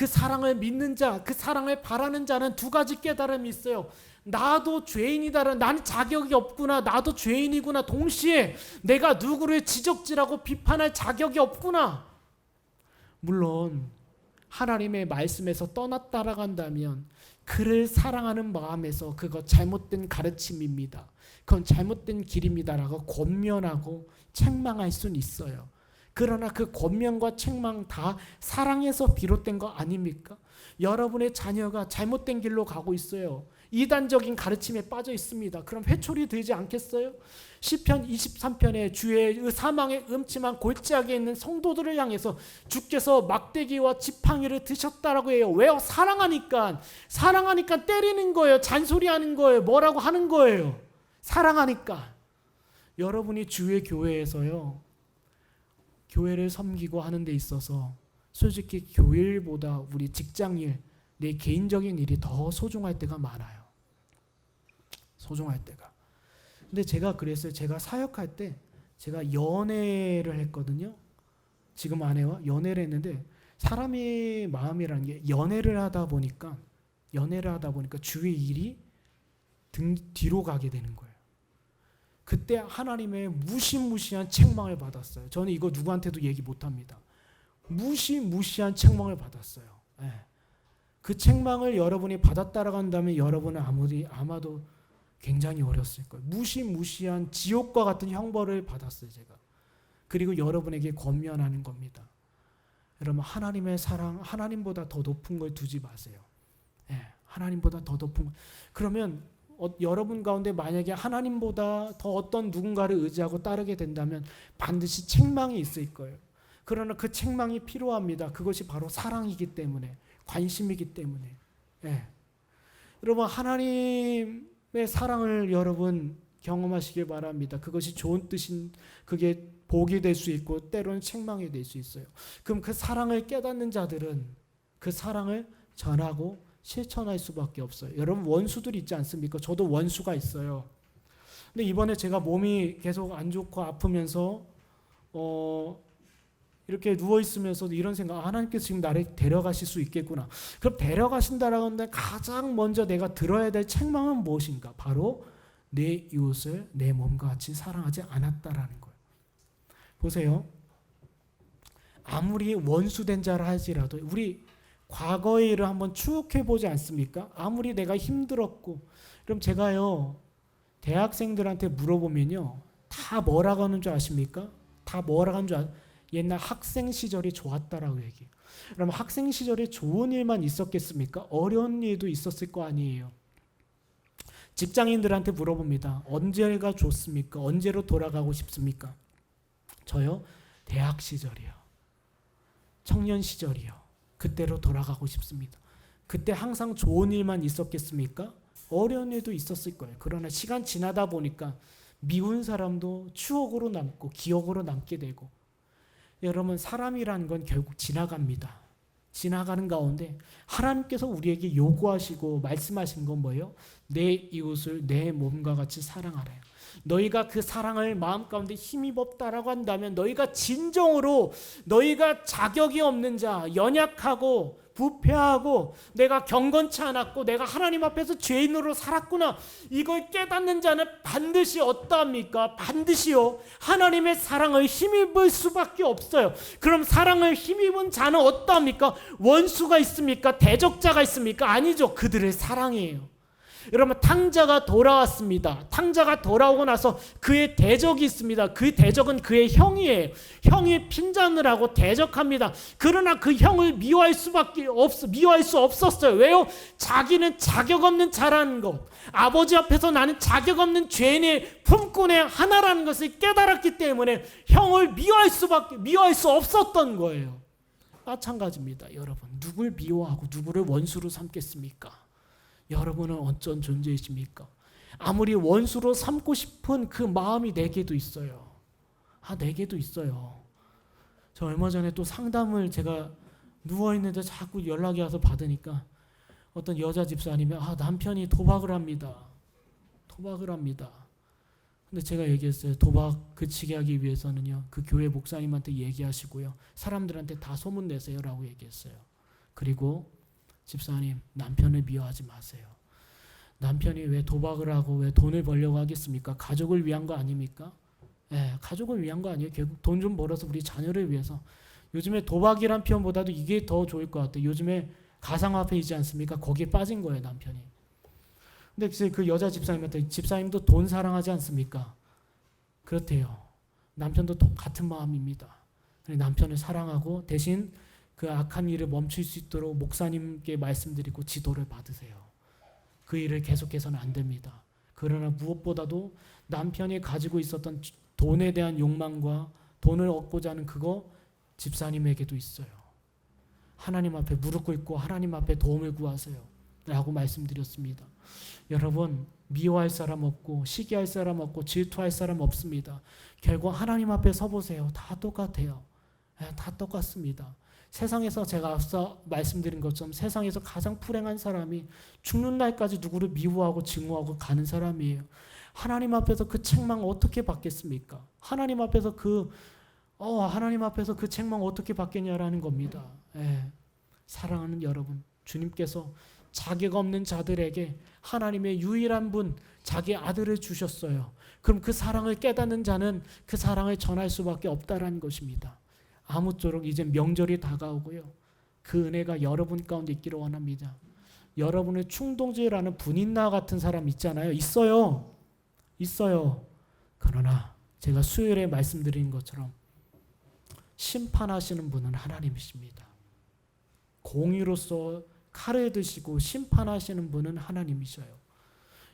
사랑을 믿는 자, 그 사랑을 바라는 자는 두 가지 깨달음이 있어요. 나도 죄인이다. 나는 자격이 없구나. 나도 죄인이구나. 동시에 내가 누구를 지적질하고 비판할 자격이 없구나. 물론 하나님의 말씀에서 떠났다라고 한다면 그를 사랑하는 마음에서 그거 잘못된 가르침입니다. 그건 잘못된 길입니다라고 권면하고 책망할 수는 있어요. 그러나 그 권면과 책망 다 사랑에서 비롯된 거 아닙니까? 여러분의 자녀가 잘못된 길로 가고 있어요. 이단적인 가르침에 빠져 있습니다. 그럼 회초리 들지 않겠어요? 시편 23편에 주의 사망의 음침한 골짜기에 있는 성도들을 향해서 주께서 막대기와 지팡이를 드셨다라고 해요. 왜요? 사랑하니까 때리는 거예요. 잔소리하는 거예요. 뭐라고 하는 거예요. 사랑하니까. 여러분이 주의 교회에서요, 교회를 섬기고 하는 데 있어서 솔직히 교일보다 우리 직장일, 내 개인적인 일이 더 소중할 때가 많아요. 소중할 때가. 근데 제가 그랬어요. 제가 사역할 때 제가 연애를 했거든요. 지금 아내와 연애를 했는데 사람의 마음이라는 게 연애를 하다 보니까 주의 일이 뒤로 가게 되는 거예요. 그때 하나님의 무시무시한 책망을 받았어요. 저는 이거 누구한테도 얘기 못합니다. 무시무시한 책망을 받았어요. 네. 그 책망을 여러분이 받았다라고 한다면 여러분은 아마도 굉장히 어렸을 거예요. 무시무시한 지옥과 같은 형벌을 받았어요, 제가. 그리고 여러분에게 권면하는 겁니다. 여러분, 하나님의 사랑, 하나님보다 더 높은 걸 두지 마세요. 네, 하나님보다 더 높은 걸. 그러면 여러분 가운데 만약에 하나님보다 더 어떤 누군가를 의지하고 따르게 된다면 반드시 책망이 있을 거예요. 그러나 그 책망이 필요합니다. 그것이 바로 사랑이기 때문에, 관심이기 때문에. 네. 여러분, 하나님의 사랑을 여러분 경험하시길 바랍니다. 그것이 좋은 뜻인, 그게 복이 될 수 있고 때로는 책망이 될 수 있어요. 그럼 그 사랑을 깨닫는 자들은 그 사랑을 전하고 실천할 수밖에 없어요. 여러분, 원수들 있지 않습니까? 저도 원수가 있어요. 근데 이번에 제가 몸이 계속 안 좋고 아프면서 이렇게 누워있으면서도 이런 생각, 하나님께서 지금 나를 데려가실 수 있겠구나. 그럼 데려가신다라고 하는데 가장 먼저 내가 들어야 될 책망은 무엇인가? 바로 내 이웃을 내 몸과 같이 사랑하지 않았다라는 거예요. 보세요. 아무리 원수된 자라 할지라도 우리 과거의 일을 한번 추억해보지 않습니까? 아무리 내가 힘들었고, 그럼 제가요, 대학생들한테 물어보면요, 다 뭐라고 하는 줄 아십니까? 다 뭐라고 하는 줄 아십니까? 옛날 학생 시절이 좋았다라고 얘기해요. 그럼 학생 시절에 좋은 일만 있었겠습니까? 어려운 일도 있었을 거 아니에요. 직장인들한테 물어봅니다. 언제가 좋습니까? 언제로 돌아가고 싶습니까? 저요? 대학 시절이요. 청년 시절이요. 그때로 돌아가고 싶습니다. 그때 항상 좋은 일만 있었겠습니까? 어려운 일도 있었을 거예요. 그러나 시간 지나다 보니까 미운 사람도 추억으로 남고 기억으로 남게 되고, 여러분, 사람이라는 건 결국 지나갑니다. 지나가는 가운데 하나님께서 우리에게 요구하시고 말씀하신 건 뭐예요? 내 이웃을 내 몸과 같이 사랑하래요. 너희가 그 사랑을 마음 가운데 힘입었다라고 한다면 너희가 진정으로 너희가 자격이 없는 자, 연약하고 부패하고 내가 경건치 않았고 내가 하나님 앞에서 죄인으로 살았구나, 이걸 깨닫는 자는 반드시 어떠합니까? 반드시요, 하나님의 사랑을 힘입을 수밖에 없어요. 그럼 사랑을 힘입은 자는 어떠합니까? 원수가 있습니까? 대적자가 있습니까? 아니죠. 그들을 사랑해요. 여러분, 탕자가 돌아왔습니다. 탕자가 돌아오고 나서 그의 대적이 있습니다. 그 대적은 그의 형이에요. 형이 핀잔을 하고 대적합니다. 그러나 그 형을 미워할 수 없었어요. 왜요? 자기는 자격 없는 자라는 것, 아버지 앞에서 나는 자격 없는 죄인의 품꾼의 하나라는 것을 깨달았기 때문에 형을 미워할 수 없었던 거예요. 마찬가지입니다. 여러분, 누굴 미워하고 누구를 원수로 삼겠습니까? 여러분은 어떤 존재이십니까? 아무리 원수로 삼고 싶은 그 마음이 내게도 있어요. 내게도 있어요. 저 얼마 전에 또 상담을 제가 누워있는데 자꾸 연락이 와서 받으니까 어떤 여자 집사님이 남편이 도박을 합니다. 근데 제가 얘기했어요. 도박 그치게 하기 위해서는요, 그 교회 목사님한테 얘기하시고요, 사람들한테 다 소문내세요 라고 얘기했어요. 그리고 집사님, 남편을 미워하지 마세요. 남편이 왜 도박을 하고 왜 돈을 벌려고 하겠습니까? 가족을 위한 거 아닙니까? 가족을 위한 거 아니에요. 결국 돈 좀 벌어서 우리 자녀를 위해서. 요즘에 도박이란 표현보다도 이게 더 좋을 것 같아요. 요즘에 가상화폐이지 않습니까? 거기에 빠진 거예요, 남편이. 근데 그 여자 집사님한테, 집사님도 돈 사랑하지 않습니까? 그렇대요. 남편도 같은 마음입니다. 남편을 사랑하고 대신 그 악한 일을 멈출 수 있도록 목사님께 말씀드리고 지도를 받으세요. 그 일을 계속해서는 안 됩니다. 그러나 무엇보다도 남편이 가지고 있었던 돈에 대한 욕망과 돈을 얻고자 하는 그거 집사님에게도 있어요. 하나님 앞에 무릎 꿇고 하나님 앞에 도움을 구하세요 라고 말씀드렸습니다. 여러분, 미워할 사람 없고 시기할 사람 없고 질투할 사람 없습니다. 결국 하나님 앞에 서보세요. 다 똑같아요. 다 똑같습니다. 세상에서 제가 앞서 말씀드린 것처럼 세상에서 가장 불행한 사람이 죽는 날까지 누구를 미워하고 증오하고 가는 사람이에요. 하나님 앞에서 그 책망 어떻게 받겠습니까? 하나님 앞에서 그 책망 어떻게 받겠냐라는 겁니다. 사랑하는 여러분, 주님께서 자격 없는 자들에게 하나님의 유일한 분, 자기 아들을 주셨어요. 그럼 그 사랑을 깨닫는 자는 그 사랑을 전할 수밖에 없다라는 것입니다. 아무쪼록 이제 명절이 다가오고요. 그 은혜가 여러분 가운데 있기를 원합니다. 여러분의 충동질하는 분인나 같은 사람 있잖아요. 있어요. 그러나 제가 수요일에 말씀드린 것처럼 심판하시는 분은 하나님이십니다. 공의로서 칼을 드시고 심판하시는 분은 하나님이셔요.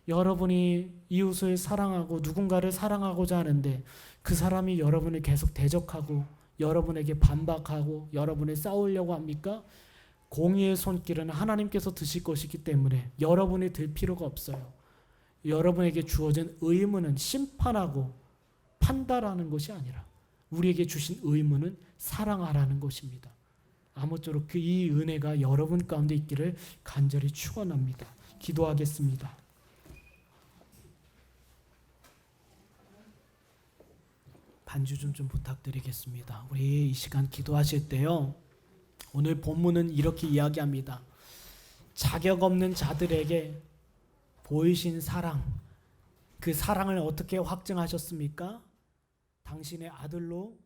여러분이 이웃을 사랑하고 누군가를 사랑하고자 하는데 그 사람이 여러분을 계속 대적하고 여러분에게 반박하고 여러분을 싸우려고 합니까? 공의의 손길은 하나님께서 드실 것이기 때문에 여러분이 들 필요가 없어요. 여러분에게 주어진 의무는 심판하고 판단하는 것이 아니라 우리에게 주신 의무는 사랑하라는 것입니다. 아무쪼록 이 은혜가 여러분 가운데 있기를 간절히 축원합니다. 기도하겠습니다. 반주 좀 부탁드리겠습니다. 우리 이 시간 기도하실 때요, 오늘 본문은 이렇게 이야기합니다. 자격 없는 자들에게 보이신 사랑, 그 사랑을 어떻게 확증하셨습니까? 당신의 아들로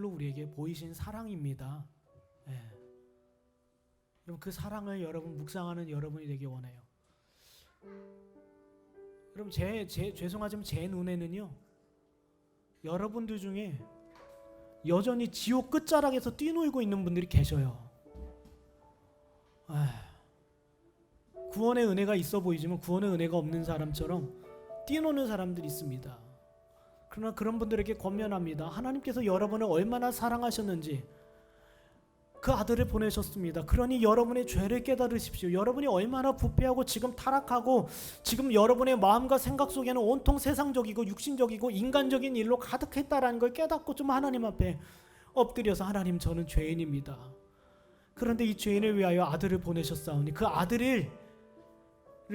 우리에게 보이신 사랑입니다. 그럼 그 사랑을 여러분 묵상하는 여러분이 되기 원해요. 그럼 죄송하지만 제 눈에는요, 여러분들 중에 여전히 지옥 끝자락에서 뛰놀고 있는 분들이 계셔요. 구원의 은혜가 있어 보이지만 구원의 은혜가 없는 사람처럼 뛰노는 사람들이 있습니다. 그러나 그런 분들에게 권면합니다. 하나님께서 여러분을 얼마나 사랑하셨는지 그 아들을 보내셨습니다. 그러니 여러분의 죄를 깨달으십시오. 여러분이 얼마나 부패하고 지금 타락하고 지금 여러분의 마음과 생각 속에는 온통 세상적이고 육신적이고 인간적인 일로 가득했다라는 걸 깨닫고 좀 하나님 앞에 엎드려서, 하나님, 저는 죄인입니다. 그런데 이 죄인을 위하여 아들을 보내셨사오니 그 아들을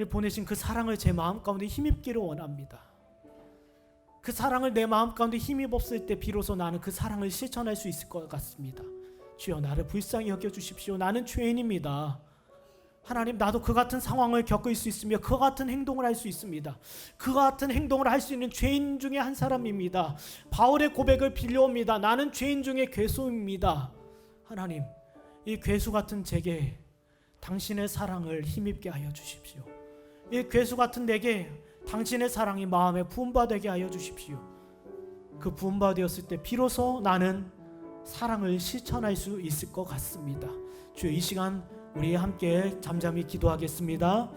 보내신 그 사랑을 제 마음 가운데 힘입기를 원합니다. 그 사랑을 내 마음 가운데 힘입었을 때 비로소 나는 그 사랑을 실천할 수 있을 것 같습니다. 주여, 나를 불쌍히 여겨주십시오. 나는 죄인입니다. 하나님, 나도 그 같은 상황을 겪을 수 있으며 그 같은 행동을 할 수 있습니다. 그 같은 행동을 할 수 있는 죄인 중에 한 사람입니다. 바울의 고백을 빌려옵니다. 나는 죄인 중에 괴수입니다. 하나님, 이 괴수 같은 제게 당신의 사랑을 힘입게 하여 주십시오. 이 괴수 같은 내게 당신의 사랑이 마음에 부음받게 하여 주십시오. 그 부음받았을 때 비로소 나는 사랑을 실천할 수 있을 것 같습니다. 주여, 이 시간 우리 함께 잠잠히 기도하겠습니다.